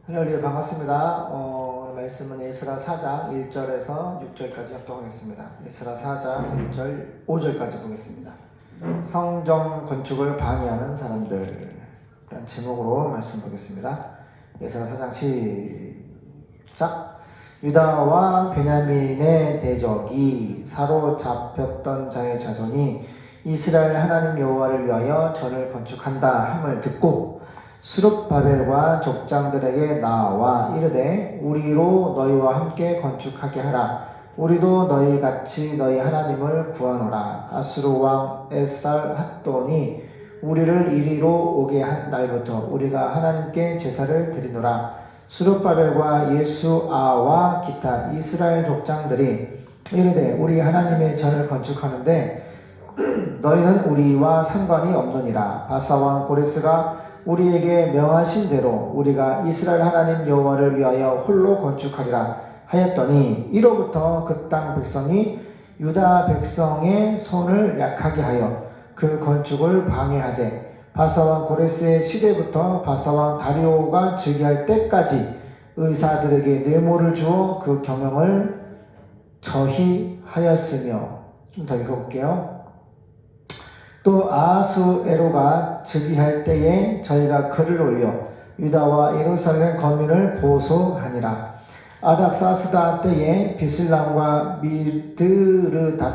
할렐루야, 반갑습니다. 오늘 말씀은 에스라 4장 1절에서 6절까지 합독하겠습니다. 에스라 4장 1절, 5절까지 보겠습니다. 성전 건축을 방해하는 사람들 라는 제목으로 말씀 보겠습니다. 에스라 4장 시작. 유다와 베냐민의 대적이 사로잡혔던 자의 자손이 이스라엘 하나님 여호와를 위하여 전을 건축한다 함을 듣고 스룹바벨과 족장들에게 나와 이르되 우리로 너희와 함께 건축하게 하라. 우리도 너희같이 너희 하나님을 구하노라. 아수르 왕 에살 핫돈이 우리를 이리로 오게 한 날부터 우리가 하나님께 제사를 드리노라. 스룹바벨과 예수아와 기타 이스라엘 족장들이 이르되 우리 하나님의 전을 건축하는데 너희는 우리와 상관이 없느니라. 바사 왕 고레스가 우리에게 명하신 대로 우리가 이스라엘 하나님 여호와를 위하여 홀로 건축하리라 하였더니 이로부터 그 땅 백성이 유다 백성의 손을 약하게 하여 그 건축을 방해하되 바사왕 고레스의 시대부터 바사왕 다리오가 즉위할 때까지 의사들에게 뇌물을 주어 그 경영을 저희하였으며. 좀 더 읽어볼게요. 또 아하수에로가 즉위할 때에 저희가 글을 올려 유다와 예루살렘 거민을 고소하니라. 아닥사스다 때에 비슬람과 미드르닷과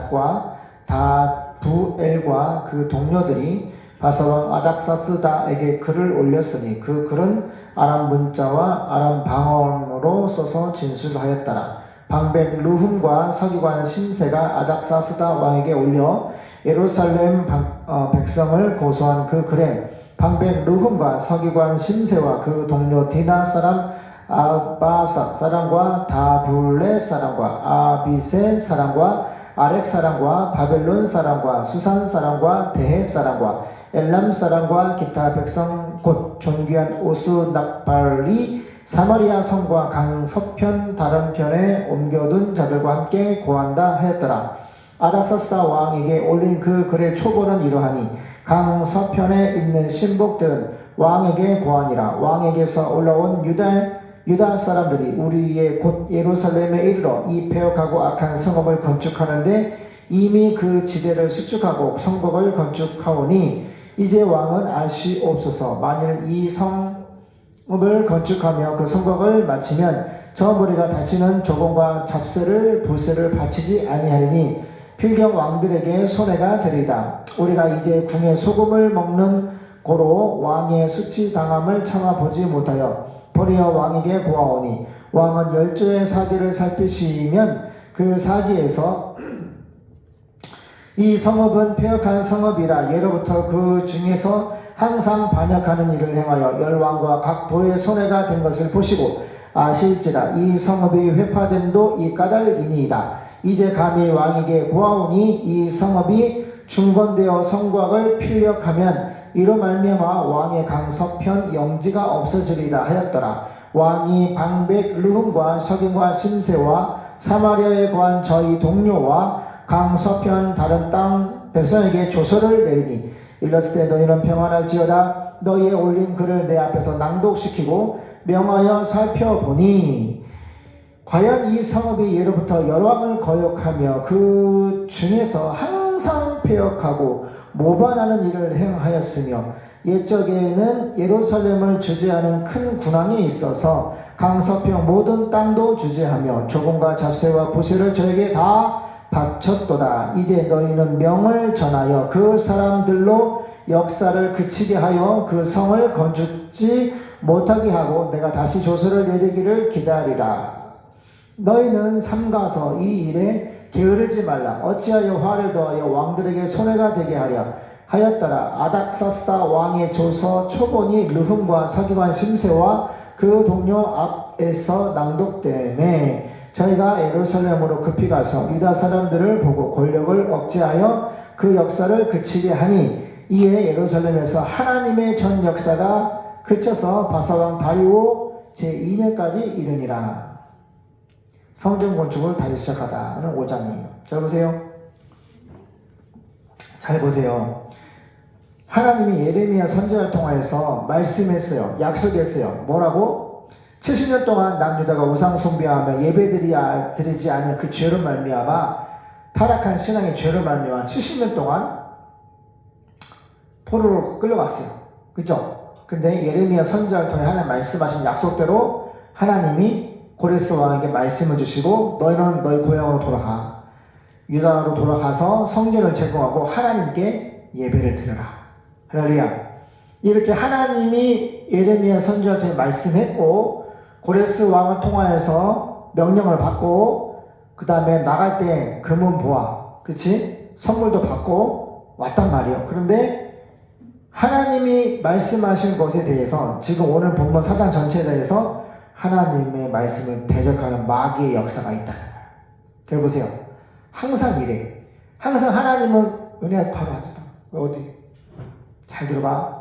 다부엘과 그 동료들이 바사왕 아닥사스다에게 글을 올렸으니 그 글은 아람 문자와 아람 방언으로 써서 진술하였더라. 방백 르훔과 서기관 심세가 아닥사스다 왕에게 올려 예루살렘 백성을 고소한 그 글에 방백 르훔과 서기관 심세와 그 동료 디나 사람 아바사 사람과 다블레 사람과 아비세 사람과 아렉 사람과 바벨론 사람과 수산 사람과 대해 사람과 엘람 사람과 기타 백성 곧 존귀한 오스낙발이 사마리아 성과 강 서편 다른 편에 옮겨둔 자들과 함께 고한다 하였더라. 아닥사스다 왕에게 올린 그 글의 초본은 이러하니 강 서편에 있는 신복들은 왕에게 고하니라. 왕에게서 올라온 유다 사람들이 우리의 곧 예루살렘에 이르러 이 패역하고 악한 성읍을 건축하는데 이미 그 지대를 수축하고 성벽을 건축하오니 이제 왕은 아시옵소서. 만일 이 성읍을 건축하며 그 성벽을 마치면 저 무리가 다시는 조공과 잡세를 부세를 바치지 아니하리니 필경 왕들에게 손해가 되리다. 우리가 이제 궁의 소금을 먹는 고로 왕의 수치당함을 참아보지 못하여 버리어 왕에게 고하오니 왕은 10조의 사기를 살피시면 그 사기에서 이 성읍은 패역한 성읍이라 예로부터 그 중에서 항상 반역하는 일을 행하여 열왕과 각 부의 손해가 된 것을 보시고 아실지라 이 성읍이 회파됨도 이 까닭이니이다. 이제 감히 왕에게 고하오니 이 성읍이 중건되어 성곽을 필력하면 이로 말미암아 왕의 강서편 영지가 없어지리라 하였더라. 왕이 방백 르훔과 서기관 심세와 사마리아에 거한 저희 동료와 강서편 다른 땅 백성에게 조서를 내리니 일렀을 때 너희는 평안할지어다. 너희의 올린 글을 내 앞에서 낭독시키고 명하여 살펴보니 과연 이 성읍이 예로부터 열왕을 거역하며 그 중에서 항상 패역하고 모반하는 일을 행하였으며 옛적에는 예루살렘을 주재하는 큰 군왕이 있어서 강서평 모든 땅도 주재하며 조공과 잡세와 부세를 저에게 다 바쳤도다. 이제 너희는 명을 전하여 그 사람들로 역사를 그치게 하여 그 성을 건축지 못하게 하고 내가 다시 조서를 내리기를 기다리라. 너희는 삼가서 이 일에 게으르지 말라. 어찌하여 화를 더하여 왕들에게 손해가 되게 하랴 하였더라. 아닥사스다 왕의 조서 초본이 르훔과 서기관 심세와 그 동료 앞에서 낭독되매 저희가 예루살렘으로 급히 가서 유다 사람들을 보고 권력을 억제하여 그 역사를 그치게 하니 이에 예루살렘에서 하나님의 전 역사가 그쳐서 바사왕 다리오 제2년까지 이르니라. 성전 건축을 다시 시작하다는 5장이에요. 잘 보세요. 잘 보세요. 하나님이 예레미야 선지자를 통하여서 말씀했어요. 약속했어요. 뭐라고? 70년 동안 남유다가 우상 숭배하며 예배드리지 않은 그 죄로 말미암아 타락한 신앙의 죄로 말미암아 70년 동안 포로로 끌려갔어요. 그죠? 근데 예레미야 선지자를 통해 하나님 말씀하신 약속대로 하나님이 고레스 왕에게 말씀을 주시고 너희는 너희 고향으로 돌아가 유다로 돌아가서 성전을 제공하고 하나님께 예배를 드려라. 할렐루야. 이렇게 하나님이 예레미야 선지자를 통해 말씀했고 고레스 왕을 통하여서 명령을 받고 그 다음에 나갈 때 금은보화 그치? 선물도 받고 왔단 말이에요. 그런데 하나님이 말씀하신 것에 대해서 지금 오늘 본문 사장 전체에 대해서 하나님의 말씀을 대적하는 마귀의 역사가 있다는 거예요. 잘 보세요. 항상 이래. 항상 하나님은 은혜 바로 하지 마. 어디? 잘 들어봐.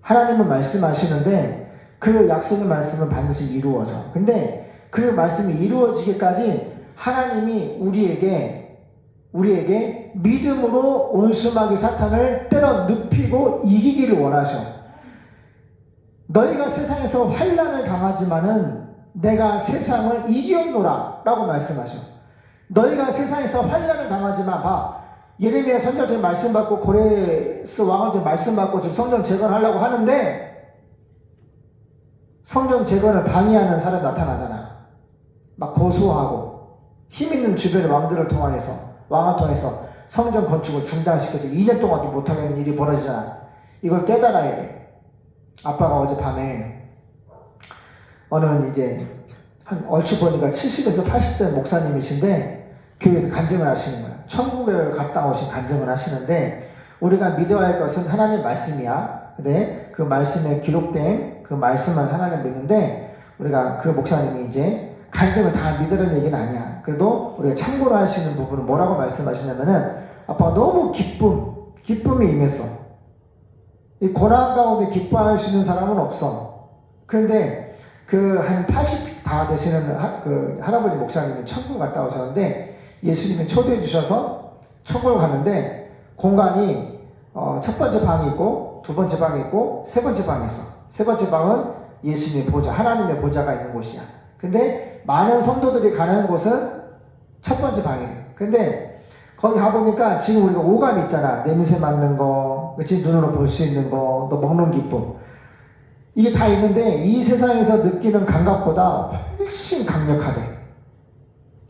하나님은 말씀하시는데 그 약속의 말씀은 반드시 이루어져. 근데 그 말씀이 이루어지기까지 하나님이 우리에게 믿음으로 온수마귀 사탄을 때려 눕히고 이기기를 원하셔. 너희가 세상에서 환난을 당하지만은 내가 세상을 이겼노라 라고 말씀하셔. 너희가 세상에서 환난을 당하지만 봐. 예레미야 선지자한테 말씀 받고 고레스 왕한테 말씀 받고 지금 성전 재건을 하려고 하는데 성전 재건을 방해하는 사람이 나타나잖아. 막 고소하고 힘 있는 주변의 왕을 통해서 성전 건축을 중단시켜서 2년 동안도 못하게 하는 일이 벌어지잖아. 이걸 깨달아야 돼. 아빠가 어젯밤에 어느 이제 한 얼추 보니까 70에서 80대 목사님이신데 교회에서 간증을 하시는 거야. 천국에 갔다 오신 간증을 하시는데 우리가 믿어야 할 것은 하나님의 말씀이야. 근데 그 말씀에 기록된 그 말씀을 하나님 믿는데 우리가 그 목사님이 이제 간증을 다 믿으라는 얘기는 아니야. 그래도 우리가 참고로 할 수 있는 부분은 뭐라고 말씀하시냐면은 아빠가 너무 기쁨이 임했어. 이 고난 가운데 기뻐할 수 있는 사람은 없어. 그런데 그 한 80 다 되시는 그 할아버지 목사님이 천국 갔다 오셨는데 예수님이 초대해 주셔서 천국을 갔는데 공간이 첫 번째 방이 있고 두 번째 방이 있고 세 번째 방이 있어. 세 번째 방은 예수님의 보좌, 하나님의 보좌가 있는 곳이야. 근데 많은 성도들이 가는 곳은 첫 번째 방이래. 근데 거기 가보니까 지금 우리가 오감이 있잖아. 냄새 맡는 거, 그치? 눈으로 볼 수 있는 거, 또 먹는 기쁨. 이게 다 있는데 이 세상에서 느끼는 감각보다 훨씬 강력하대.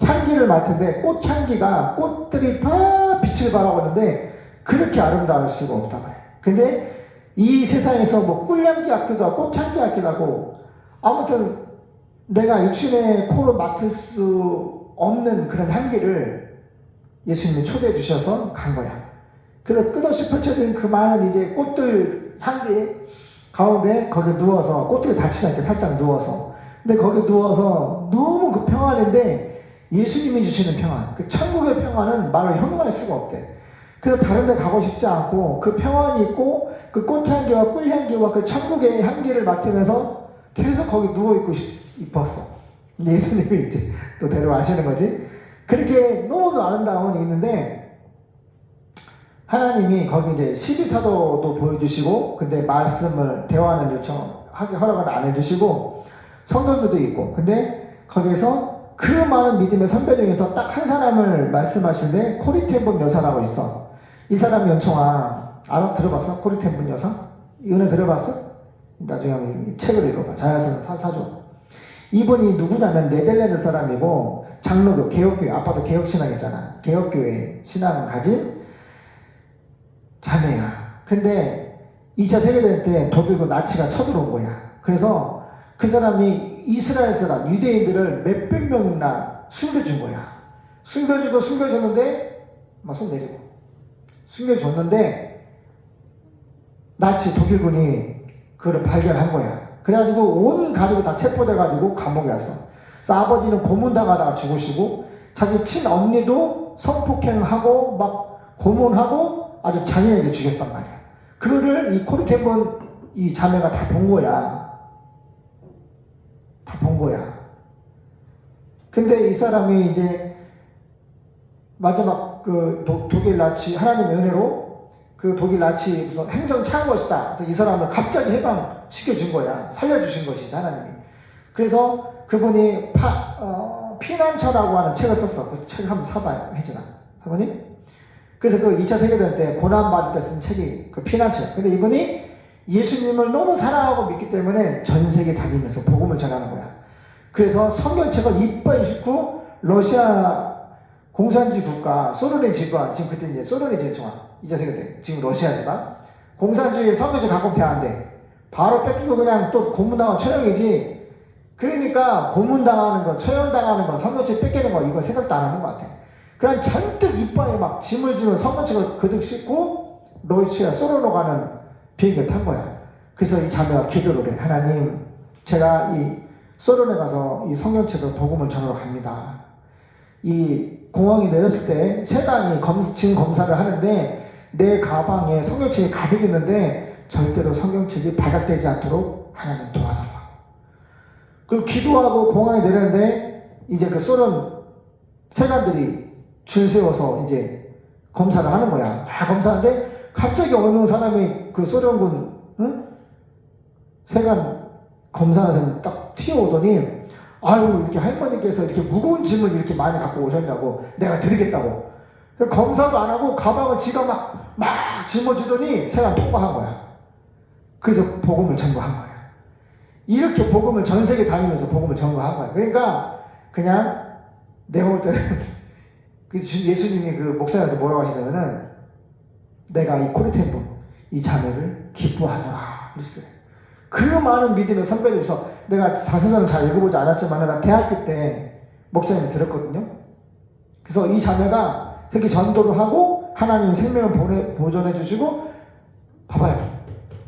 향기를 맡는데 꽃향기가 꽃들이 다 빛을 발하거든데 그렇게 아름다울 수가 없다 그래. 근데 이 세상에서 뭐 꿀향기 같기도 하고 꽃향기 같기도 하고 아무튼 내가 육신의 코로 맡을 수 없는 그런 향기를 예수님이 초대해 주셔서 간 거야. 그래서 끝없이 펼쳐진 그 많은 이제 꽃들 향기 가운데 거기 누워서 꽃들이 다치지 않게 살짝 누워서 근데 거기 누워서 너무 그 평안인데 예수님이 주시는 평안 그 천국의 평안은 말로 형용할 수가 없대. 그래서 다른 데 가고 싶지 않고 그 평안이 있고 그 꽃향기와 꿀향기와 그 천국의 향기를 맡으면서 계속 거기 누워있고 싶었어. 근데 예수님이 이제 또 데려가시는 거지. 그렇게 너무도 아름다운 게 있는데 하나님이 거기 이제 12사도도 보여주시고 근데 말씀을 대화하는 요청하게 허락을 안 해주시고 성도들도 있고 근데 거기에서 그 많은 믿음의 선배 중에서 딱 한 사람을 말씀하시는데 코리텐분 여사라고 있어. 이 사람이 연총아 들어봤어? 코리텐분 여사? 은혜 들어봤어? 나중에 한번 책을 읽어봐. 자야서는 사줘. 이분이 누구냐면 네덜란드 사람이고 장로교 개혁교회 아빠도 개혁신앙이잖아. 개혁교회 신앙을 가진 자매야. 근데 2차 세계대전 때 독일과 나치가 쳐들어온 거야. 그래서 그 사람이 이스라엘 사람 유대인들을 몇백 명이나 숨겨준 거야. 숨겨줬는데 막 손 내리고 숨겨줬는데 나치 독일군이 그걸 발견한 거야. 그래가지고 온 가족이 다 체포돼가지고 감옥에 왔어. 그래서 아버지는 고문당하다가 죽으시고 자기 친언니도 성폭행하고 막 고문하고 아주 잔인하게 죽였단 말이야. 그거를 이 코리텐분 이 자매가 다 본 거야. 다 본 거야. 근데 이 사람이 이제 마지막 그 독일 나치 하나님의 은혜로 그 독일 나치 무슨 행정 차은 것이다. 그래서 이 사람을 갑자기 해방시켜준 거야. 살려주신 것이지 하나님이. 그래서 그분이 피난처라고 하는 책을 썼어. 그 책 한번 사봐요. 혜진아 사모님. 그래서 그 2차 세계대전 때 고난받을 때 쓴 책이 그 피난처야. 근데 이분이 예수님을 너무 사랑하고 믿기 때문에 전 세계 다니면서 복음을 전하는 거야. 그래서 성경책을 이빨 싣고 러시아 공산주의 국가 소련의 지방, 지금 그때 이제 소련의 지방 2차 세계대 지금 러시아 지방 공산주의 성경책 갖고 대안돼. 바로 뺏기고 그냥 또 고문당하고 처형이지. 그러니까 고문당하는 거, 처형당하는 거, 성경책 뺏기는 거 이거 생각도 안 하는 것 같아. 그냥 잔뜩 이빨에 막 짐을 지는 성경책을 그득 싣고 러시아 소련으로 가는 비행기를 탄 거야. 그래서 이 자매가 기도를 해. 하나님, 제가 이 소련에 가서 이 성경책을 복음을 전하러 갑니다. 이 공항에 내렸을 때 세관이 짐 검사를 하는데 내 가방에 성경책이 가득 있는데 절대로 성경책이 발각되지 않도록 하나님 도와달라고. 그리고 기도하고 공항에 내렸는데 이제 그 소련 세관들이 줄 세워서 이제 검사를 하는 거야. 검사하는데 갑자기 어느 사람이 그 소련군 세관 검사에서 딱 튀어오더니 아유 이렇게 할머니께서 이렇게 무거운 짐을 이렇게 많이 갖고 오셨냐고 내가 드리겠다고. 검사도 안 하고 가방을 지가 막 짊어지더니 세관 통과한 거야. 그래서 복음을 전거한 거야. 이렇게 복음을 전 세계 다니면서 복음을 전거한 거야. 그러니까 그냥 내가 볼 때는 예수님이 그 목사님한테 뭐라고 하시냐면은 내가 이 코리템분 이 자매를 기뻐하노라 그랬어요. 그 많은 믿음의 선배들 중에서 내가 자서전을 잘 읽어보지 않았지만 나 대학교 때 목사님이 들었거든요. 그래서 이 자매가 그렇게 전도를 하고 하나님 생명을 보존해 주시고 봐봐요.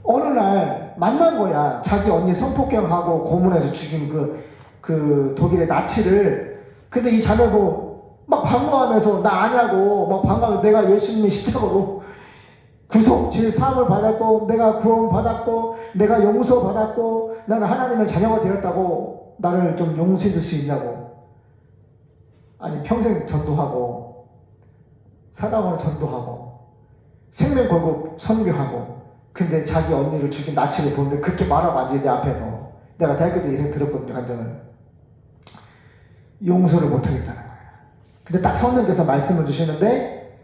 어느 날 만난 거야. 자기 언니 성폭행하고 고문해서 죽인 그 독일의 나치를. 근데 이 자매고 막 방황하면서 나 아냐고 막 방황하면서 내가 예수님의 십자가로 구속 제3을 받았고 내가 구원 받았고 내가 용서 받았고 나는 하나님의 자녀가 되었다고 나를 좀 용서해 줄 수 있냐고. 아니 평생 전도하고 사랑으로 전도하고 생명 걸고 선교하고 근데 자기 언니를 죽인 나치를 보는데 그렇게 말하면 안 돼. 내 앞에서 내가 대학교 때 예생 들었거든요. 간증을 용서를 못하겠다는 거예요. 근데 딱 성령께서 말씀을 주시는데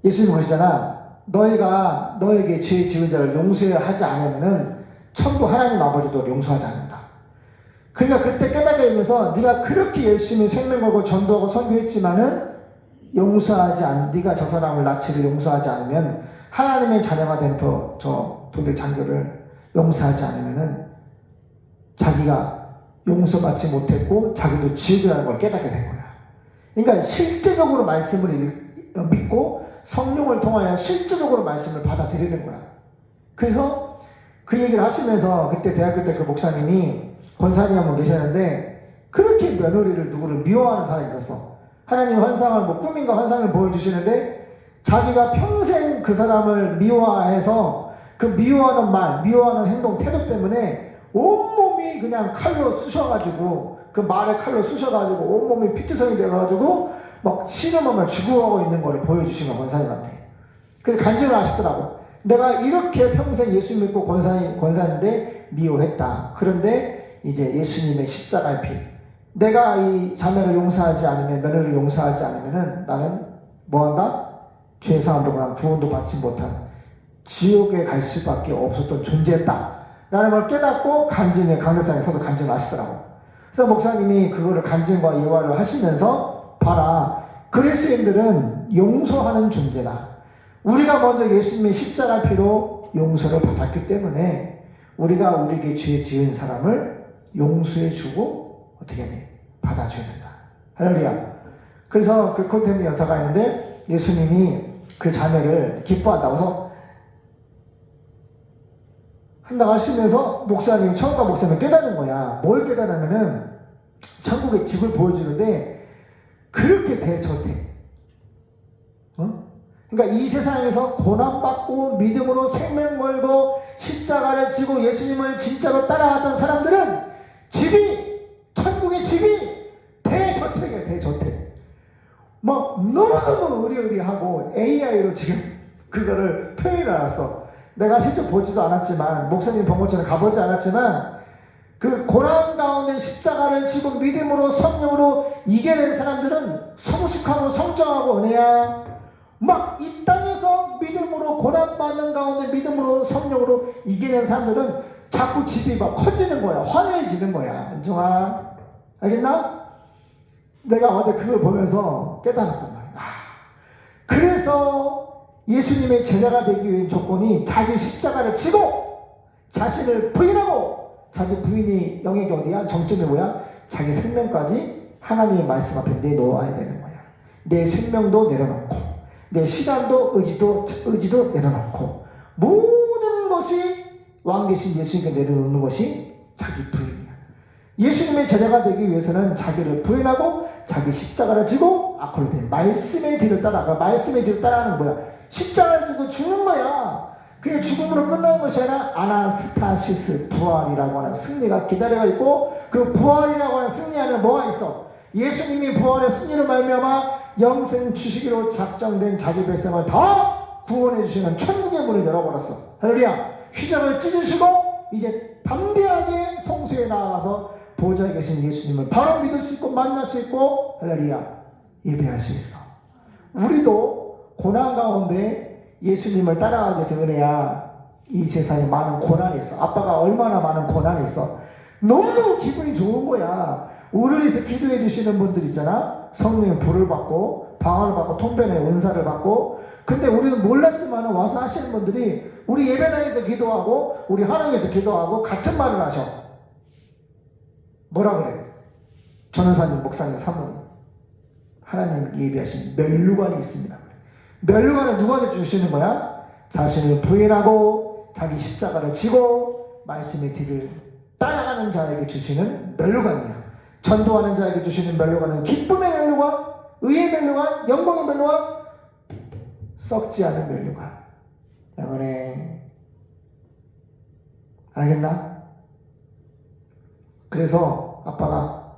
예수님 그러시잖아. 너희가 너에게 죄 지은 자를 용서하지 않으면은 천부 하나님 아버지도 용서하지 않는다. 그러니까 그때 깨닫게 되면서 네가 그렇게 열심히 생명 걸고 전도하고 선교했지만은 네가 저 사람을 나치를 용서하지 않으면 하나님의 자녀가 된 저 독일 장교를 용서하지 않으면은 자기가 용서받지 못했고 자기도 지옥이라는 걸 깨닫게 된 거야. 그러니까 실제적으로 말씀을 믿고 성령을 통하여 실제적으로 말씀을 받아들이는 거야. 그래서 그 얘기를 하시면서 그때 대학교 때 그 목사님이 권사님 한 분 계셨는데 그렇게 며느리를 누구를 미워하는 사람이 있었어. 하나님 환상을 꿈인가 환상을 보여주시는데 자기가 평생 그 사람을 미워해서 그 미워하는 말, 미워하는 행동, 태도 때문에 온몸이 그냥 칼로 쑤셔가지고 그 말에 칼로 쑤셔가지고 온몸이 피투성이 돼가지고 막 신음하면 죽어가고 있는 거를 보여주신 거야 권사님한테. 그래서 간증을 하시더라고. 내가 이렇게 평생 예수 믿고 권사인데 미워했다. 그런데 이제 예수님의 십자가의 피, 내가 이 자매를 용서하지 않으면 며느리를 용서하지 않으면은 나는 뭐한다? 죄사함도 그냥 구원도 받지 못한 지옥에 갈 수밖에 없었던 존재였다 라는 걸 깨닫고 강대상에 서서 간증을 하시더라고. 그래서 목사님이 그거를 간증과 예화를 하시면서 봐라, 그리스도인들은 용서하는 존재다. 우리가 먼저 예수님의 십자가 피로 용서를 받았기 때문에 우리가 우리에게 죄 지은 사람을 용서해주고 어떻게 해야 돼? 받아줘야 된다. 할렐루야. 그래서 그 콘템 여사가 있는데 예수님이 그 자매를 기뻐한다고 해서 한다고 하시면서 목사님, 처음과 목사님 깨닫는 거야. 뭘 깨닫냐면은 천국의 집을 보여주는데 그렇게 대저택. 그러니까 이 세상에서 고난받고 믿음으로 생명 걸고 십자가를 지고 예수님을 진짜로 따라갔던 사람들은 천국의 집이 대저택이에요. 대저택. 막 너무너무 의리의리하고 AI로 지금 그거를 표현을 알았어. 내가 직접 보지도 않았지만, 목사님 본 것처럼 가보지 않았지만, 그 고난 가운데 십자가를 지고 믿음으로 성령으로 이겨낸 사람들은 성숙하고 성장하고 은혜야. 막 이 땅에서 믿음으로 고난받는 가운데 믿음으로 성령으로 이겨낸 사람들은 자꾸 집이 막 커지는 거야. 화려해지는 거야. 은정아, 알겠나? 내가 어제 그걸 보면서 깨달았단 말이야. 그래서 예수님의 제자가 되기 위한 조건이 자기 십자가를 지고 자신을 부인하고, 자기 부인이 영역이 어디야? 정점이 뭐야? 자기 생명까지 하나님의 말씀 앞에 내놓아야 되는 거야. 내 생명도 내려놓고, 내 시간도 의지도 내려놓고, 모든 것이 왕 대신 예수님께 내려놓는 것이 자기 부인이야. 예수님의 제자가 되기 위해서는 자기를 부인하고 자기 십자가를 지고 앞으로 된 말씀의 뒤를 따라가. 말씀의 뒤를 따라가는 거야. 십자가를 지고 죽는 거야. 그게 죽음으로 끝나는 것이 아니라 아나스타시스, 부활이라고 하는 승리가 기다려가 있고, 그 부활이라고 하는 승리 안에 뭐가 있어? 예수님이 부활의 승리로 말미암아 영생 주시기로 작정된 자기 백성을 다 구원해 주시는 천국의 문을 열어버렸어. 할렐루야. 휘장을 찢으시고 이제 담대하게 성소에 나아가서 보좌에 계신 예수님을 바로 믿을 수 있고 만날 수 있고, 할렐루야, 예배할 수 있어. 우리도 고난 가운데 예수님을 따라가기 위해서, 은혜야, 이 세상에 많은 고난이 있어. 아빠가 얼마나 많은 고난이 있어. 너무너무 기분이 좋은 거야. 우리를 위해서 기도해 주시는 분들 있잖아. 성령의 불을 받고 방언을 받고 통변의 은사를 받고. 근데 우리는 몰랐지만 와서 하시는 분들이 우리 예배당에서 기도하고 우리 하나님께서 기도하고 같은 말을 하셔. 뭐라 그래? 전원사님, 목사님, 사모님, 하나님 예비하신 면류관이 있습니다. 면류관은 누구한테 주시는 거야? 자신을 부인하고 자기 십자가를 지고 말씀의 뒤를 따라가는 자에게 주시는 면류관이야. 전도하는 자에게 주시는 면류관은 기쁨의 면류관, 의의 면류관, 영광의 면류관, 썩지 않은 면류관. 영원해. 알겠나? 그래서 아빠가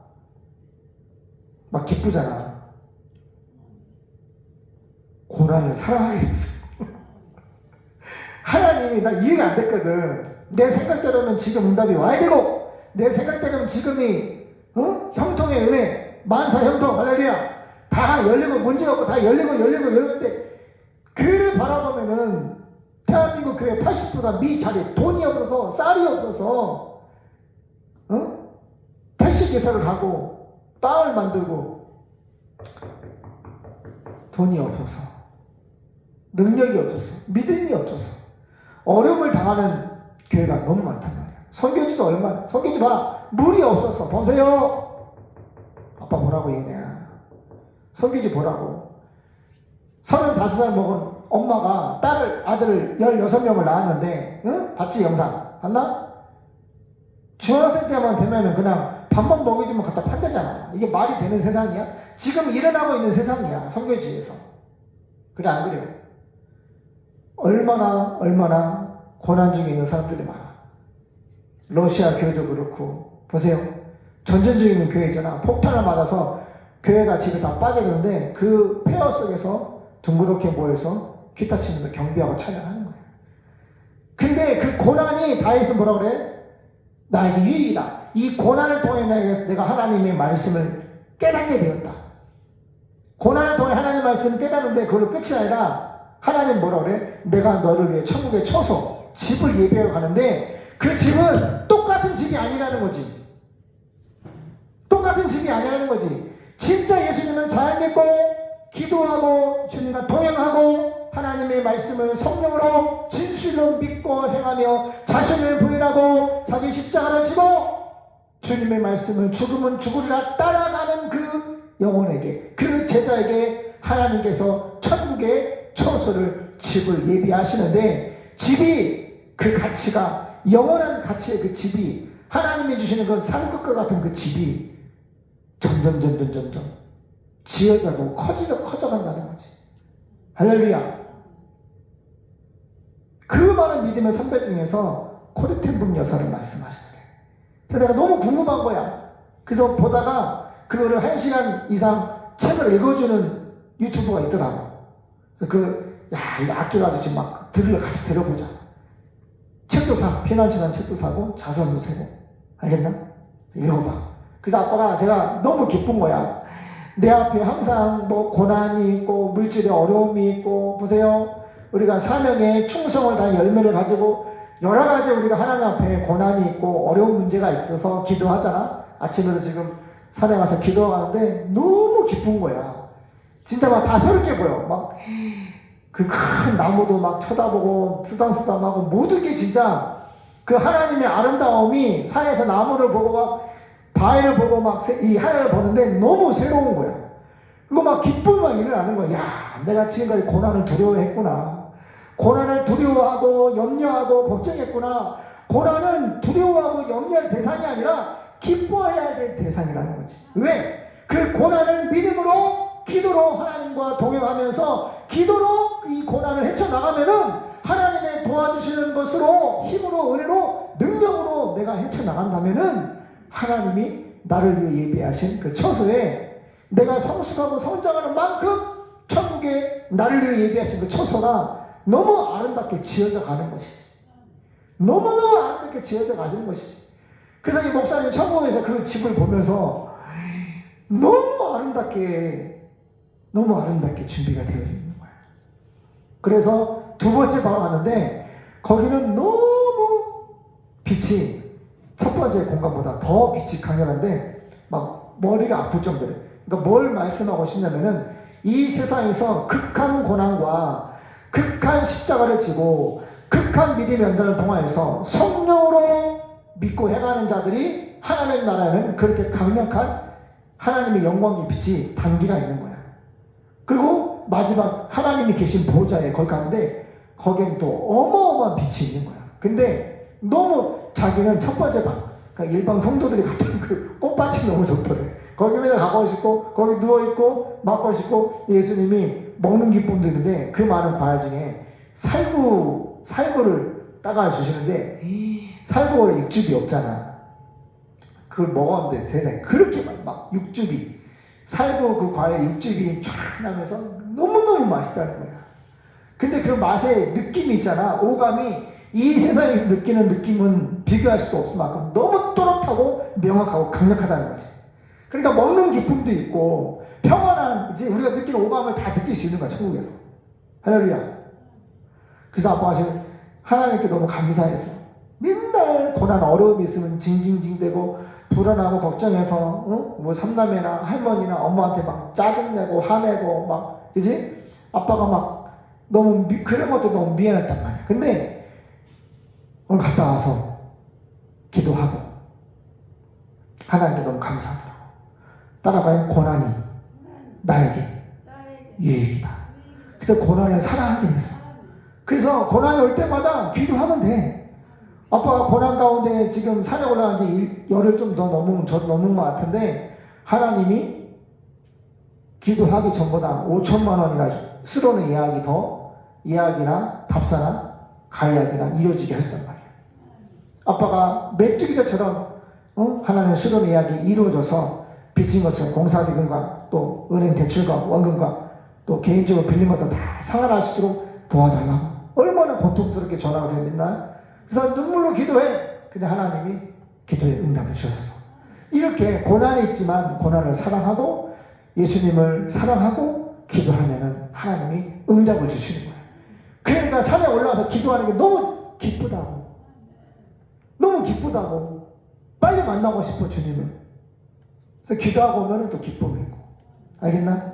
막 기쁘잖아. 고난을 사랑하게 됐어. 하나님이 나 이해가 안 됐거든. 내 생각대로면 지금 응답이 와야 되고, 내 생각대로면 지금이 형통의 은혜, 만사 형통, 할렐루야, 다 열리고, 문제가 없고 다 열리는데, 교회를 바라보면은 대한민국 교회 80%가 미자리, 돈이 없어서, 쌀이 없어서 택시 기사를 하고 빵을 만들고, 돈이 없어서, 능력이 없어서, 믿음이 없어서 어려움을 당하는 교회가 너무 많단 말이야. 선교지도 얼마나, 선교지 봐, 물이 없어서. 보세요. 아빠 보라고 얘기야. 선교지 보라고. 35살 먹은 엄마가 아들을 16명을 낳았는데, 응? 봤지? 영상 봤나? 중학생 때만 되면은 그냥 밥만 먹여주면 갖다 판대잖아. 이게 말이 되는 세상이야? 지금 일어나고 있는 세상이야, 선교지에서. 그래, 안 그래요? 얼마나 고난 중에 있는 사람들이 많아. 러시아 교회도 그렇고. 보세요. 전쟁 중에 있는 교회 있잖아. 폭탄을 맞아서 교회가 집에 다 빠져드는데 그 폐허 속에서 둥그렇게 모여서 기타 치면서 경비하고 찬양하는 거야. 근데 그 고난이 다윗은 뭐라 그래? 나에게 유익이다. 이 고난을 통해 내가 하나님의 말씀을 깨닫게 되었다. 고난을 통해 하나님의 말씀을 깨닫는데 그걸로 끝이 아니라 하나님 뭐라 그래? 내가 너를 위해 천국에 쳐서 집을 예비하러 가는데, 그 집은 똑같은 집이 아니라는 거지. 똑같은 집이 아니라는 거지. 진짜 예수님을 잘 믿고 기도하고 주님과 동행하고 하나님의 말씀을 성령으로 진실로 믿고 행하며 자신을 부인하고 자기 십자가를 지고 주님의 말씀을 죽으면 죽으리라 따라가는 그 영혼에게, 그 제자에게 하나님께서 천국의 처소를, 집을 예비하시는데, 집이, 그 가치가, 영원한 가치의 그 집이, 하나님이 주시는 그 산끝과 같은 그 집이 점점 지어져가고 커져간다는 거지. 할렐루야. 그 많은 믿음의 선배 중에서 코르텐북 여사를 말씀하시더래. 그래서 내가 너무 궁금한 거야. 그래서 보다가 그거를 1시간 이상 책을 읽어주는 유튜브가 있더라고. 그래서 그 야, 이거 아껴가지고 지금 막 같이 들어보자. 책도 사. 피난처는 책도 사고 자선도 세고. 알겠나? 읽어봐. 그래서 아빠가 제가 너무 기쁜 거야. 내 앞에 항상 뭐 고난이 있고 물질의 어려움이 있고 보세요. 우리가 사명에 충성을 다한 열매를 가지고 여러 가지 우리가 하나님 앞에 고난이 있고 어려운 문제가 있어서 기도하잖아. 아침에도 지금 산에 가서 기도하는데 너무 기쁜 거야. 진짜 막 다채롭게 보여. 막 그 큰 나무도 막 쳐다보고 쓰담쓰담하고 모든 게 진짜 그 하나님의 아름다움이 산에서 나무를 보고 막 바위를 보고 막 이 하늘을 보는데 너무 새로운 거야. 그리고 막 기쁨이 막 일어나는 거야. 야, 내가 지금까지 고난을 두려워했구나. 고난을 두려워하고 염려하고 걱정했구나. 고난은 두려워하고 염려할 대상이 아니라 기뻐해야 될 대상이라는 거지. 왜? 그 고난을 믿음으로 기도로 하나님과 동행하면서 기도로 이 고난을 헤쳐나가면은 하나님의 도와주시는 것으로 힘으로 은혜로 능력으로 내가 헤쳐나간다면은 하나님이 나를 위해 예비하신 그 처소에 내가 성숙하고 성장하는 만큼 천국에 나를 위해 예비하신 그 처소가 너무 아름답게 지어져 가는 것이지. 너무너무 아름답게 지어져 가는 것이지. 그래서 이 목사님 천국에서 그 집을 보면서 너무 아름답게 준비가 되어 있는 거야. 그래서 두 번째 방 왔는데 거기는 너무 빛이 첫 번째 공간보다 더 빛이 강렬한데 막 머리가 아플 정도로. 그러니까 뭘 말씀하고 싶냐면은 이 세상에서 극한 고난과 극한 십자가를 지고 극한 믿음의 연단을 통하여서 성령으로 믿고 해가는 자들이 하나님 나라에는 그렇게 강력한 하나님의 영광의 빛이 단기가 있는 거야. 그리고 마지막 하나님이 계신 보좌에 거기 가는데 거기엔 또 어마어마한 빛이 있는 거야. 근데 너무 자기는 첫 번째 방, 그러니까 일반 성도들이 갔던 그 꽃밭이 너무 좋더래. 거기 맨날 가고 싶고 거기 누워있고 맞고 싶고 예수님이 먹는 기쁨도 있는데 그 많은 과일 중에 살구를 따가 주시는데 살구를 육즙이 없잖아. 그걸 먹었는데 세상에 그렇게 막 육즙이 살구 그 과일 육즙이 쫙 나면서 너무너무 맛있다는 거야. 근데 그 맛의 느낌이 있잖아. 오감이 이 세상에서 느끼는 느낌은 비교할 수 없을 만큼 너무 또렷하고 명확하고 강력하다는 거지. 그러니까 먹는 기쁨도 있고 평안한 이제 우리가 느끼는 오감을 다 느낄 수 있는 거야. 천국에서. 할렐루야. 그래서 아빠가 지금 하나님께 너무 감사했어. 맨날 고난 어려움이 있으면 징징징대고 불안하고 걱정해서 뭐 삼남매나 할머니나 엄마한테 막 짜증내고 화내고 막 그지? 아빠가 막 너무 그런 것도 너무 미안했단 말이야. 근데 오늘 갔다 와서 기도하고 하나님께 너무 감사하더라고. 따라가요. 고난이 나에게 유익이다. 그래서 고난을 사랑하게 됐어. 그래서 고난이 올 때마다 기도하면 돼. 아빠가 고난 가운데 지금 산에 올라간 지 열흘 좀 더 넘은 것 같은데 하나님이 기도하기 전보다 5천만 원이나 수로는 예약이나 답사나 가예약이나 이루어지게 하셨단 말이야. 아빠가 메뚜기처럼 하나님 수로는 예약이 이루어져서 빚진 것을 공사비금과 또 은행 대출과 원금과 또 개인적으로 빌린 것도 다 상환할 수 있도록 도와달라고. 얼마나 고통스럽게 전화를 해 맨날. 그래서 눈물로 기도해. 근데 하나님이 기도에 응답을 주셨어. 이렇게 고난이 있지만 고난을 사랑하고 예수님을 사랑하고 기도하면은 하나님이 응답을 주시는 거야. 그러니까 산에 올라와서 기도하는 게 너무 기쁘다고. 너무 기쁘다고. 빨리 만나고 싶어 주님을. 그래서 기도하고 오면은 또 기쁨이 있고. 알겠나?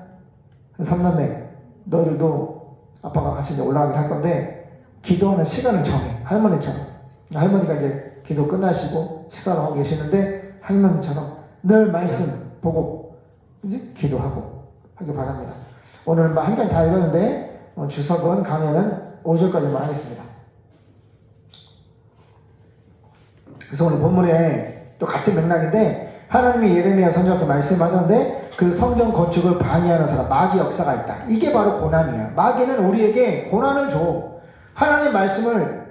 삼남매 너희들도 아빠가 같이 이제 올라가긴 할 건데 기도하는 시간을 정해. 할머니처럼. 할머니가 이제 기도 끝나시고 식사를 하고 계시는데 할머니처럼 늘 말씀 보고 이제 기도하고 하기 바랍니다. 오늘 한 장 다 읽었는데 주석은 강해는 5절까지만 하겠습니다. 그래서 오늘 본문에 또 같은 맥락인데 하나님이 예레미야 선지자한테 말씀하셨는데 그 성전 건축을 방해하는 사람 마귀 역사가 있다. 이게 바로 고난이야. 마귀는 우리에게 고난을 줘. 하나님의 말씀을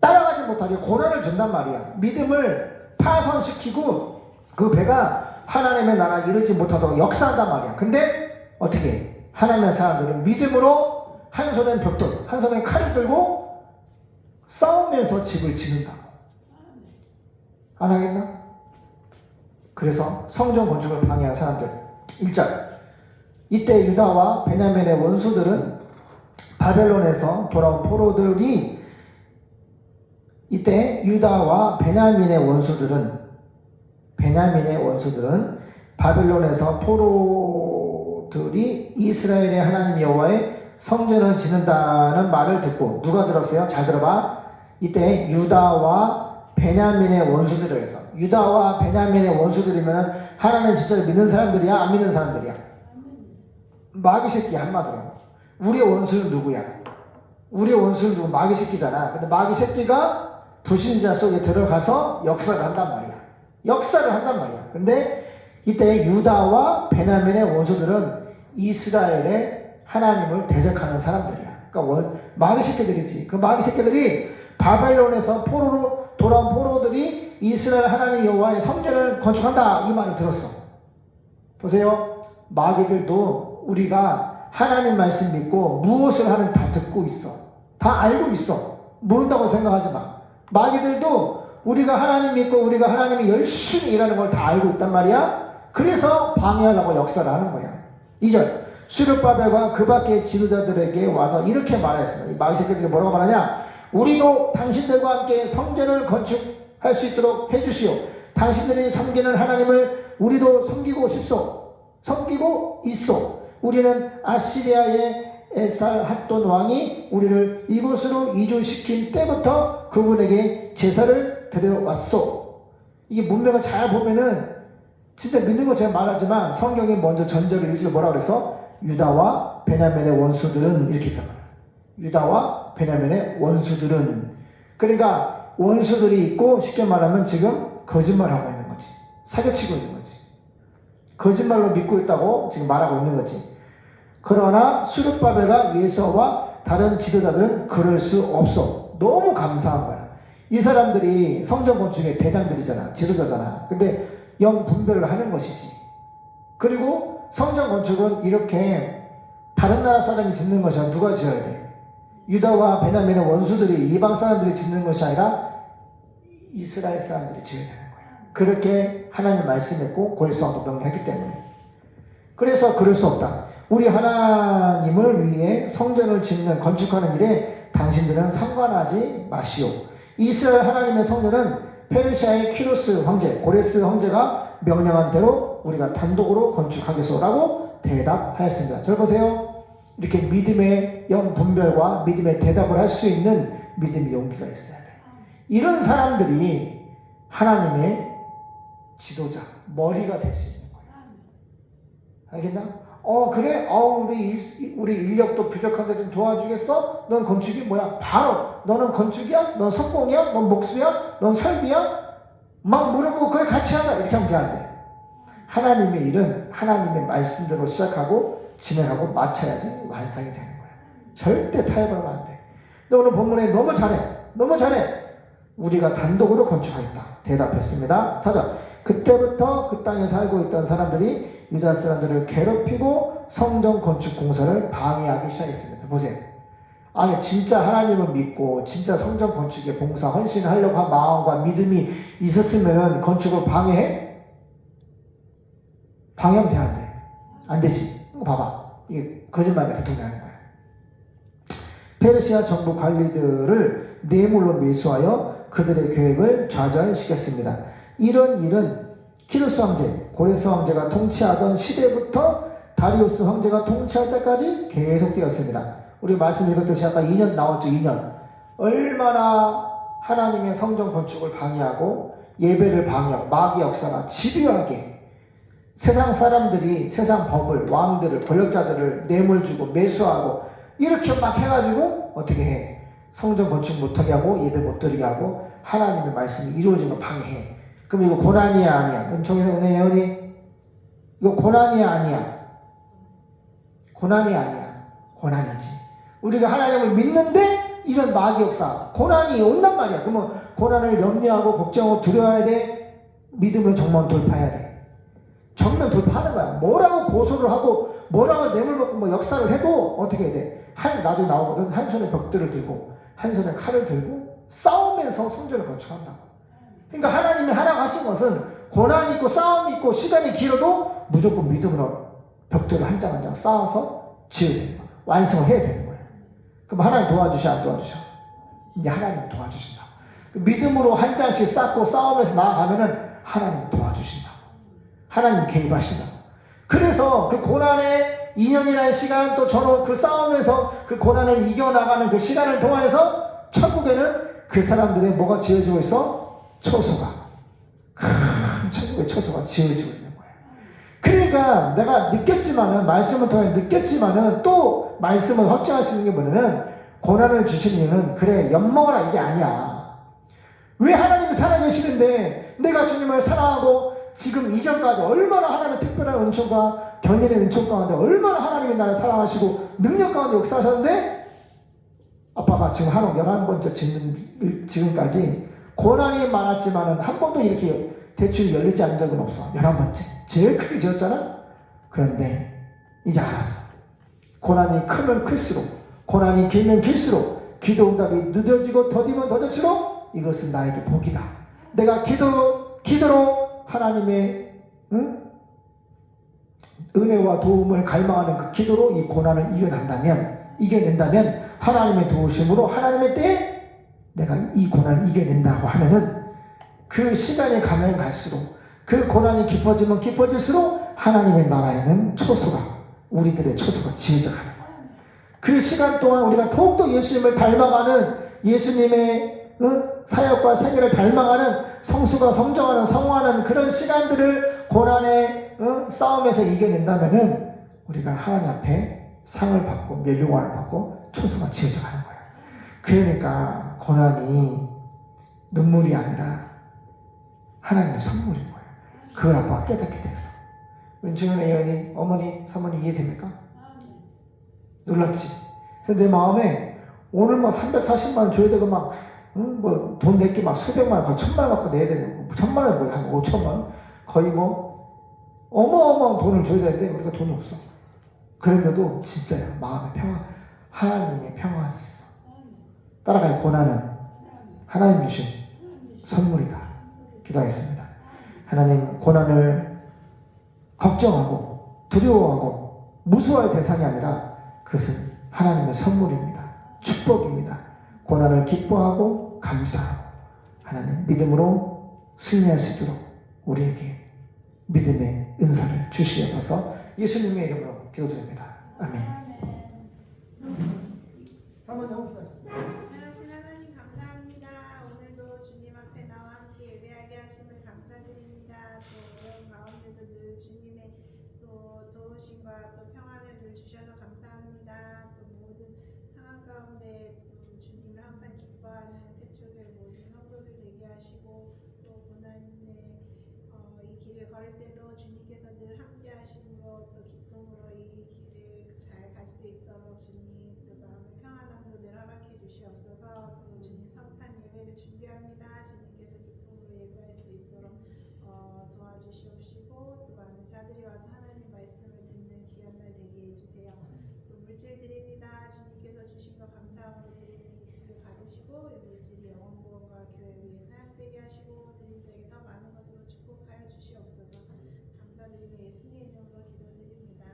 따라가지 못하게 고난을 준단 말이야. 믿음을 파손시키고 그 배가 하나님의 나라 이루지 못하도록 역사한단 말이야. 근데 어떻게 하나님의 사람들은 믿음으로 한 손엔 벽돌, 한 손엔 칼을 들고 싸우면서 집을 짓는다. 안 하겠나? 그래서 성전 건축을 방해한 사람들. 1절. 이때 유다와 베냐민의 원수들은 바벨론에서 돌아온 포로들이 이때 유다와 베냐민의 원수들은 바벨론에서 포로들이 이스라엘의 하나님 여호와의 성전을 짓는다는 말을 듣고 누가 들었어요? 잘 들어봐. 이때 유다와 베냐민의 원수들을 했어. 유다와 베냐민의 원수들이면 하나님 진짜로 믿는 사람들이야? 안 믿는 사람들이야? 마귀 새끼 한마디로. 우리의 원수는 누구야? 우리의 원수는 누구? 마귀 새끼잖아. 근데 마귀 새끼가 불신자 속에 들어가서 역사를 한단 말이야. 근데 이때 유다와 베냐민의 원수들은 이스라엘의 하나님을 대적하는 사람들이야. 그러니까 마귀 새끼들이지. 그 마귀 새끼들이 바벨론에서 포로로 돌아온 포로들이 이스라엘 하나님 여호와의 성전을 건축한다 이 말을 들었어. 보세요. 마귀들도 우리가 하나님 말씀 믿고 무엇을 하는지 다 듣고 있어. 다 알고 있어. 모른다고 생각하지 마. 마귀들도 우리가 하나님 믿고 우리가 하나님이 열심히 일하는 걸 다 알고 있단 말이야. 그래서 방해하려고 역사를 하는 거야. 2절. 수르바벨과 그 밖의 지도자들에게 와서 이렇게 말했습니다. 이 마귀 새끼들이 뭐라고 말하냐? 우리도 당신들과 함께 성전을 건축할 수 있도록 해주시오. 당신들이 섬기는 하나님을 우리도 섬기고 있어. 우리는 아시리아의 에살 핫돈 왕이 우리를 이곳으로 이주시킨 때부터 그분에게 제사를 드려왔소. 이게 문맥을 잘 보면은 진짜 믿는 것처럼 말하지만 성경에 먼저 전절을 읽지 뭐라고 그랬어? 유다와 베냐민의 원수들은 이렇게 있단 말이야. 유다와 베냐민의 원수들은. 그러니까 원수들이 있고 쉽게 말하면 지금 거짓말하고 있는 거지. 사기치고 있는 거지. 거짓말로 믿고 있다고 지금 말하고 있는 거지. 그러나 수르바벨과 예서와 다른 지도자들은 그럴 수 없어. 너무 감사한 거야. 이 사람들이 성전 건축의 대장들이잖아. 지도자잖아. 근데 영 분별을 하는 것이지. 그리고 성전 건축은 이렇게 다른 나라 사람이 짓는 것이 아니라 누가 지어야 돼? 유다와 베냐민의 원수들이 이방 사람들이 짓는 것이 아니라 이스라엘 사람들이 지어야 되는 거야. 그렇게 하나님 말씀했고 고레스왕도 명령했기 때문에. 그래서 그럴 수 없다. 우리 하나님을 위해 성전을 짓는 건축하는 일에 당신들은 상관하지 마시오. 이스라엘 하나님의 성전은 페르시아의 키루스 황제, 고레스 황제가 명령한 대로 우리가 단독으로 건축하겠소라고 대답하였습니다. 잘 보세요. 이렇게 믿음의 영분별과 믿음의 대답을 할 수 있는 믿음의 용기가 있어야 돼. 이런 사람들이 하나님의 지도자, 머리가 될 수 있는 거야. 알겠나? 그래? 우리 인력도 부족한데 좀 도와주겠어? 넌 건축이 뭐야? 바로 너는 건축이야? 넌 석공이야? 넌 목수야? 넌 설비야? 막 물어보고 그래 같이 하자 이렇게 하면 안 돼. 하나님의 일은 하나님의 말씀대로 시작하고 진행하고 마쳐야지 완성이 되는 거야. 절대 타협하면 안 돼. 근데 오늘 본문에 너무 잘해. 우리가 단독으로 건축하겠다 대답했습니다. 4절. 그때부터 그 땅에 살고 있던 사람들이 유다 사람들을 괴롭히고 성전 건축 공사를 방해하기 시작했습니다. 보세요. 아니 진짜 하나님을 믿고 진짜 성전 건축에 봉사 헌신하려고 한 마음과 믿음이 있었으면 건축을 방해해? 방해하면 돼, 안 돼? 안 되지. 이거 봐봐. 이게 거짓말 같은 소리 하는 거야. 페르시아 정부 관리들을 뇌물로 매수하여 그들의 계획을 좌절시켰습니다. 이런 일은 키루스 황제, 고레스 황제가 통치하던 시대부터 다리우스 황제가 통치할 때까지 계속되었습니다. 우리 말씀 읽었듯이 아까 2년 나왔죠. 2년. 얼마나 하나님의 성전 건축을 방해하고 예배를 방해하고 마귀 역사가 집요하게 세상 사람들이 세상 법을, 왕들을, 권력자들을 뇌물 주고 매수하고 이렇게 막 해가지고 어떻게 해? 성전 건축 못하게 하고 예배 못 드리게 하고 하나님의 말씀이 이루어지는 걸 방해해. 그럼 이거 고난이야 아니야? 은총에서 은혜 예언이 이거 고난이야 아니야? 고난이지. 우리가 하나님을 믿는데 이런 마귀 역사 고난이 온단 말이야. 그러면 고난을 염려하고 걱정하고 두려워야 돼? 믿음으로 정면 돌파해야 돼. 정면 돌파하는 거야. 뭐라고 고소를 하고 뭐라고 뇌물 먹고 뭐 역사를 해도 어떻게 해야 돼? 나중에 나오거든. 한 손에 벽돌을 들고 한 손에 칼을 들고 싸우면서 성전을 건축한다고. 그러니까 하나님이 하라고 하신 것은 고난이 있고 싸움이 있고 시간이 길어도 무조건 믿음으로 벽돌을 한 장 한 장 쌓아서 지어야 되는 거야. 완성을 해야 되는 거예요. 그럼 하나님 도와주셔 안 도와주셔? 이제 하나님이 도와주신다. 믿음으로 한 장씩 쌓고 싸우면서 나아가면은 하나님이 도와주신다. 하나님이 개입하신다. 그래서 그 고난의 2년이라는 시간 또 저로 그 싸우면서 그 고난을 이겨나가는 그 시간을 통해서 천국에는 그 사람들의 뭐가 지어지고 있어? 처소가. 큰 천국의 처소가 지어지고 있는 거예요. 그러니까 내가 느꼈지만은 말씀을 통해 느꼈지만은 또 말씀을 확증하시는 게 뭐냐면 고난을 주시는 이유는 그래 엿먹어라 이게 아니야. 왜 하나님이 살아계시는데 내가 주님을 사랑하고 지금 이전까지 얼마나 하나님의 특별한 은총과 견인의 은총 가운데 얼마나 하나님이 나를 사랑하시고 능력 가운데 역사하셨는데 아빠가 지금 한옥 11번째 짓는 지금까지 고난이 많았지만은 한 번도 이렇게 대출이 열리지 않은 적은 없어. 11번째 제일 크게 지었잖아. 그런데 이제 알았어. 고난이 크면 클수록 고난이 길면 길수록 기도 응답이 늦어지고 더디면 더딜수록 이것은 나에게 복이다. 내가 기도로 하나님의 은혜와 도움을 갈망하는 그 기도로 이 고난을 이겨낸다면 하나님의 도우심으로 하나님의 때에 내가 이 고난을 이겨낸다고 하면은 그 시간이 가면 갈수록 그 고난이 깊어지면 깊어질수록 하나님의 나라에는 처소가 우리들의 처소가 지어져 가는 거예요. 그 시간 동안 우리가 더욱더 예수님을 닮아가는 예수님의 사역과 세계를 닮아가는 성수가 성장하는 성화하는 그런 시간들을 고난의 싸움에서 이겨낸다면은 우리가 하나님 앞에 상을 받고 멸류관을 받고 처소가 지어져 가는 거예요. 그러니까 고난이 눈물이 아니라 하나님의 선물인 거예요. 그걸 아빠가 깨닫게 됐어. 은총은 애연이 어머니 사모님 이해됩니까? 놀랍지? 그래서 내 마음에 오늘 막 340만 원 줘야 되고 막 뭐 돈 낼게 막 수백만 원, 1,000만 원 갖고 내야 되는 거. 1,000만 원 뭐 한 5천만 원? 거의 뭐 어마어마한 돈을 줘야 되는데 우리가 돈이 없어. 그런데도 진짜야. 마음의 평안, 하나님의 평안이 있어. 따라가요. 고난은 하나님 주신 선물이다. 기도하겠습니다. 하나님, 고난을 걱정하고 두려워하고 무서워할 대상이 아니라 그것은 하나님의 선물입니다. 축복입니다. 고난을 기뻐하고 감사하고 하나님 믿음으로 승리할 수 있도록 우리에게 믿음의 은사를 주시옵소서. 예수님의 이름으로 기도드립니다. 아멘. 사모님 기도하겠습니다. 하나님 감사합니다. 오늘도 주님 앞에 나와 함께 예배하게 하심을 감사드립니다. 또 어려운 가운데도 늘 주님의 또 도우심과 또 평안을 늘 주셔서 감사합니다. 또 모든 상황 가운데 또 주님을 항상 기뻐하는 태초교회 모든 성도들 되게 하시고 또 고난의 이 길을 걸을 때도 주님께서 늘 함께 하심으로 또 기쁨으로 이 길을 잘 갈 수 있도록 주님 또 마음의 평안함도 늘 허락해 주시옵소서. 또 주님 성탄 예배를 준비합니다. 주님께서 기쁨으로 예배할 수 있도록 도와주시옵시고 또 많은 자들이 와서 하나님 말씀을 듣는 귀한 날 되게 해주세요. 또 물질 드립니다. 주님께서 주신 거 감사함으로 드리는 기쁨을 받으시고 이 물질이 영혼 구원과 교회 위에 사용되게 하시고 드린 자에게 더 많은 것으로 축복하여 주시옵소서. 감사드리며 예수님 이름으로 기도드립니다.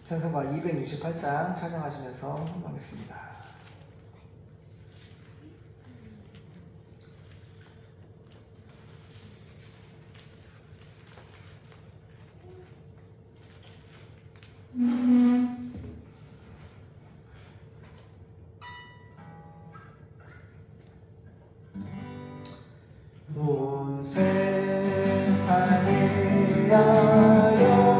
찬송가 268장 찬양하시면서 하겠습니다. 온 세상에 위하여 나도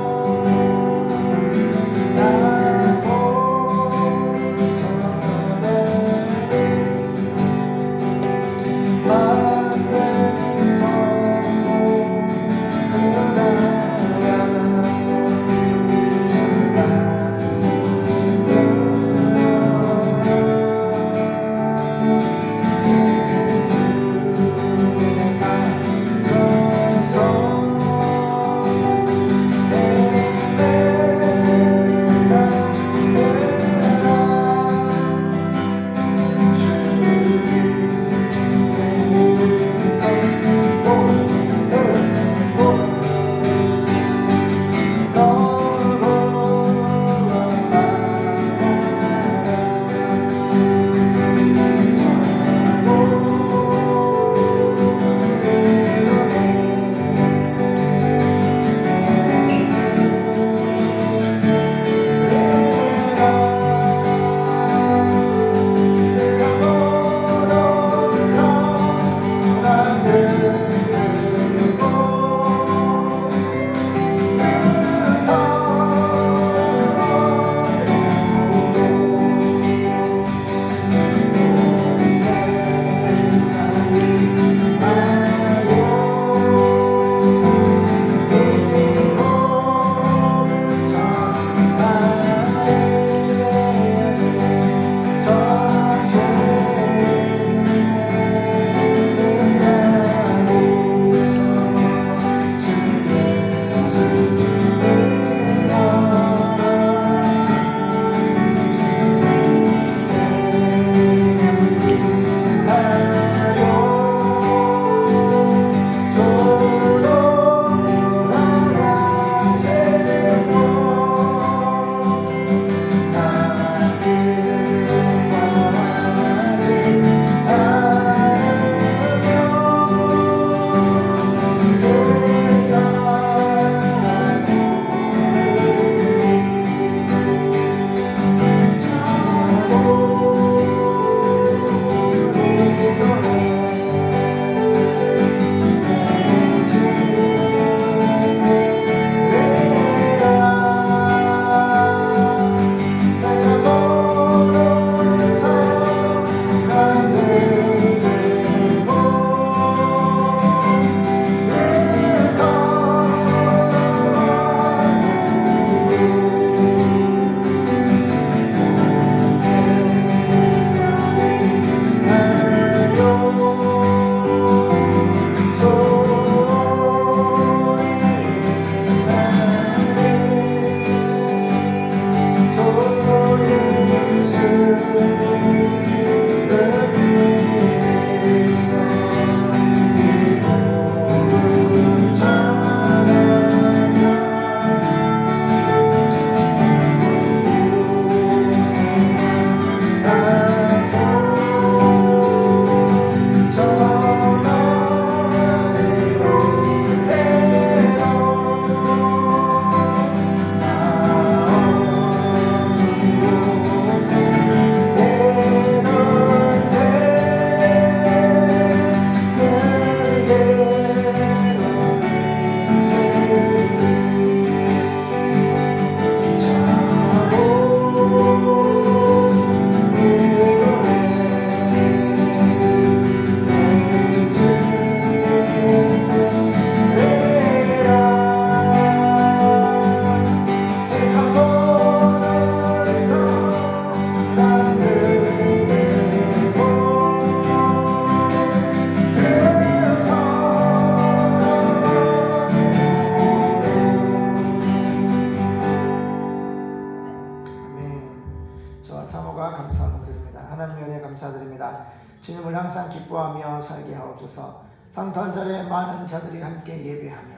사모가 감사함을 드립니다. 하나님의 은혜 감사드립니다. 주님을 항상 기뻐하며 살게 하옵소서. 상탄절에 많은 자들이 함께 예배하며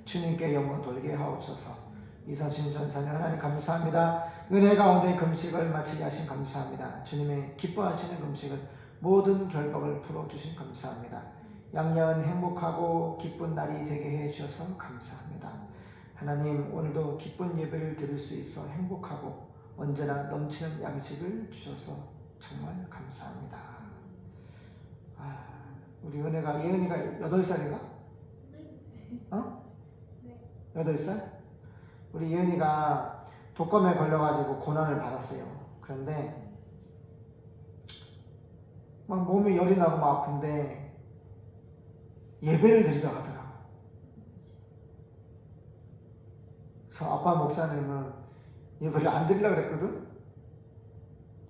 주님께 영광 돌게 하옵소서. 이사신 전사님 하나님 감사합니다. 은혜 가운데 금식을 마치게 하신 감사합니다. 주님의 기뻐하시는 금식은 모든 결박을 풀어주신 감사합니다. 양양은 행복하고 기쁜 날이 되게 해주셔서 감사합니다. 하나님 오늘도 기쁜 예배를 드릴 수 있어 행복하고 언제나 넘치는 양식을 주셔서 정말 감사합니다. 우리 은혜가 예은이가 8살인가? 어? 네. 8살? 우리 예은이가 독감에 걸려가지고 고난을 받았어요. 그런데 막 몸이 열이 나고 막 아픈데 예배를 드리자 하더라고. 그래서 아빠 목사님은 예배를 안 드리려고 그랬거든.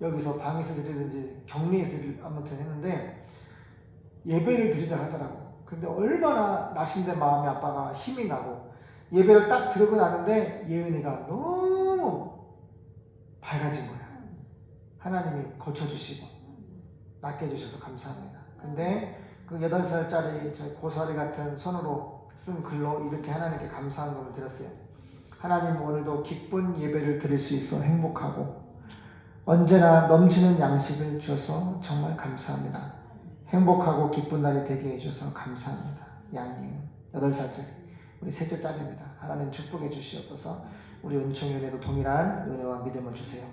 여기서 방에서 드리든지 격리에서 아무튼 했는데 예배를 드리자 하더라고. 근데 얼마나 낙심된 마음에 아빠가 힘이 나고 예배를 딱 들고 나는데 예은이가 너무 밝아진 거야. 하나님이 고쳐주시고 낫게 해주셔서 감사합니다. 근데 그 8살짜리 저 고사리 같은 손으로 쓴 글로 이렇게 하나님께 감사한 것을 드렸어요. 하나님 오늘도 기쁜 예배를 드릴 수 있어 행복하고 언제나 넘치는 양식을 주셔서 정말 감사합니다. 행복하고 기쁜 날이 되게 해주셔서 감사합니다. 양이은 8살짜리 우리 셋째 딸입니다. 하나님 축복해 주시옵소서. 우리 은총이 은혜도 동일한 은혜와 믿음을 주세요.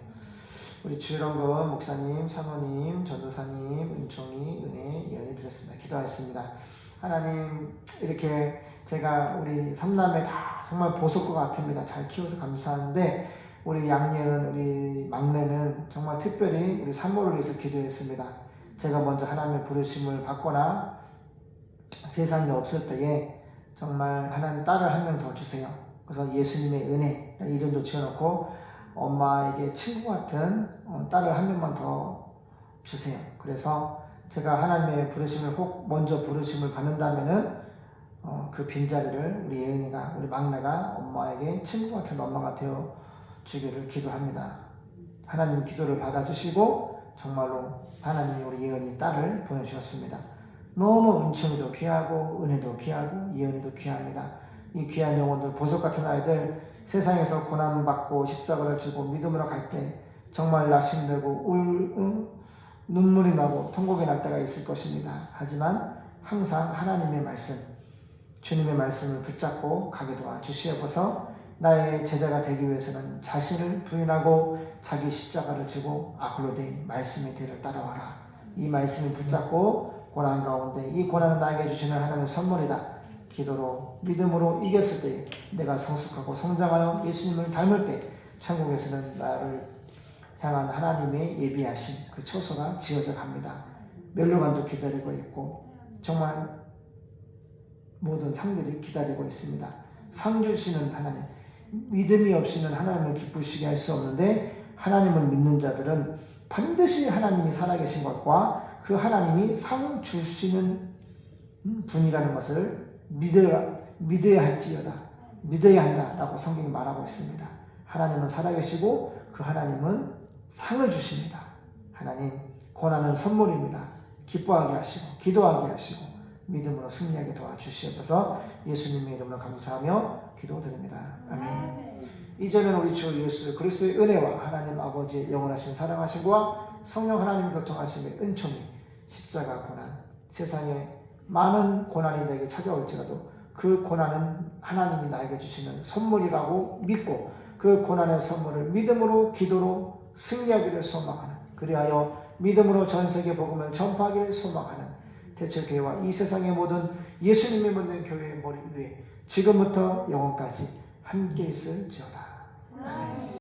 우리 주일원금 목사님, 사모님, 전도사님, 은총이, 은혜, 예언이 드렸습니다. 기도하였습니다. 하나님 이렇게 제가 우리 삼남매 다 정말 보석 것 같습니다. 잘 키워서 감사한데 우리 양예은, 우리 막내는 정말 특별히 우리 산모를 위해서 기도했습니다. 제가 먼저 하나님의 부르심을 받거나 세상에 없을 때에 정말 하나님 딸을 한 명 더 주세요. 그래서 예수님의 은혜 이름도 지어놓고 엄마에게 친구 같은 딸을 한 명만 더 주세요. 그래서 제가 하나님의 부르심을 꼭 먼저 부르심을 받는다면은 그 빈자리를 우리 예은이가 우리 막내가 엄마에게 친구 같은 엄마가 되어 주기를 기도합니다. 하나님 기도를 받아주시고 정말로 하나님이 우리 예은이 딸을 보내주셨습니다. 너무 은총이도 귀하고 은혜도 귀하고 예은이도 귀합니다. 이 귀한 영혼들 보석 같은 아이들 세상에서 고난받고 십자가를 지고 믿음으로 갈 때 정말 낙심되고 눈물이 나고 통곡이 날 때가 있을 것입니다. 하지만 항상 하나님의 말씀 주님의 말씀을 붙잡고 가게 도와주시옵소서. 나의 제자가 되기 위해서는 자신을 부인하고 자기 십자가를 지고 아글로된 말씀의 뒤를 따라와라. 이 말씀을 붙잡고 고난 가운데 이 고난은 나에게 주시는 하나님의 선물이다. 기도로 믿음으로 이겼을 때 내가 성숙하고 성장하여 예수님을 닮을 때 천국에서는 나를 향한 하나님의 예비하신 그 처소가 지어져 갑니다. 멸류관도 기다리고 있고 정말 모든 상들이 기다리고 있습니다. 상 주시는 하나님, 믿음이 없이는 하나님을 기쁘시게 할 수 없는데 하나님을 믿는 자들은 반드시 하나님이 살아계신 것과 그 하나님이 상 주시는 분이라는 것을 믿어야 할지어다. 믿어야 한다라고 성경이 말하고 있습니다. 하나님은 살아계시고 그 하나님은 상을 주십니다. 하나님 고난은 선물입니다. 기뻐하게 하시고 기도하게 하시고 믿음으로 승리하게 도와주시옵소서. 예수님의 이름으로 감사하며 기도드립니다. 아멘. 이제는 우리 주 예수 그리스도의 은혜와 하나님 아버지의 영원하신 사랑하심과 성령 하나님 교통하심의 은총이 십자가 고난 세상에 많은 고난이 내게 찾아올지라도 그 고난은 하나님이 나에게 주시는 선물이라고 믿고 그 고난의 선물을 믿음으로 기도로 승리하기를 소망하는 그리하여 믿음으로 전세계 복음을 전파하기를 소망하는 대처교회와 이 세상의 모든 예수님이 묻는 교회의 머리 위에 지금부터 영원까지 함께 있을지어다. 아멘.